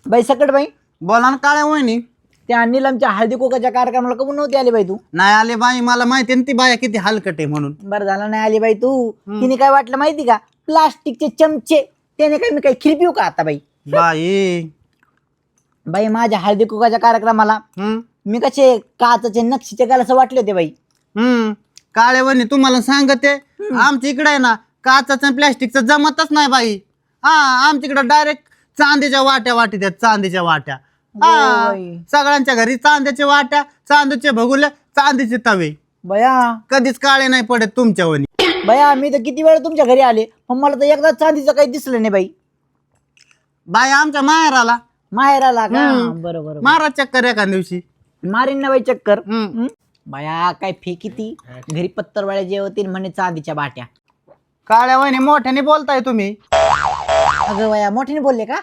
बाई सकट बाई, बोला ना काळ्या वहिनी. त्या नीलमच्या हळदी कुकाच्या कार्यक्रमाला कमून नव्हती आली बाई तू? नाही आले बाई, मला माहिती ना ती बाया किती हलकट आहे म्हणून. बरं झालं नाही आली बाई तू. तिने काय वाटलं माहिती का, प्लास्टिकचे चमचे त्याने काय मी काही खीर पिऊ का आता बाई? बाई बाई माझ्या हळदी कुकाच्या कार्यक्रमाला मी कसे काचचे नक्षीचे गालास वाटले होते बाई. काळ्या वहिनी तुम्हाला सांगते, आमच्या इकडे आहे ना काचाचं प्लॅस्टिकचं जमतच नाही बाई. हा, आमच्या इकडे डायरेक्ट चांदीच्या वाट्या वाटीत, चांदीच्या वाट्या. हा, बाई. सगळ्यांच्या घरी चांदीच्या वाट्या, चांदीचे भगुले, चांदीचे तवे. बया कधीच काळे नाही पडत तुमच्या वनी. बया मी तर किती वेळ तुमच्या घरी आले, पण मला तर एकदा चांदीचं काही दिसलं नाही बाई. बाई आमच्या माहेराला माहेराला का? बरोबर मारा चक्कर एका दिवशी. मारीन ना बाई चक्कर. बया काय फेकी ती घरी पत्तरवाळ्या जे होती म्हणे चांदीच्या बाट्या. काळ्या वहिनी मोठ्याने बोलताय तुम्ही. अगं बया मोठ्याने बोलले का?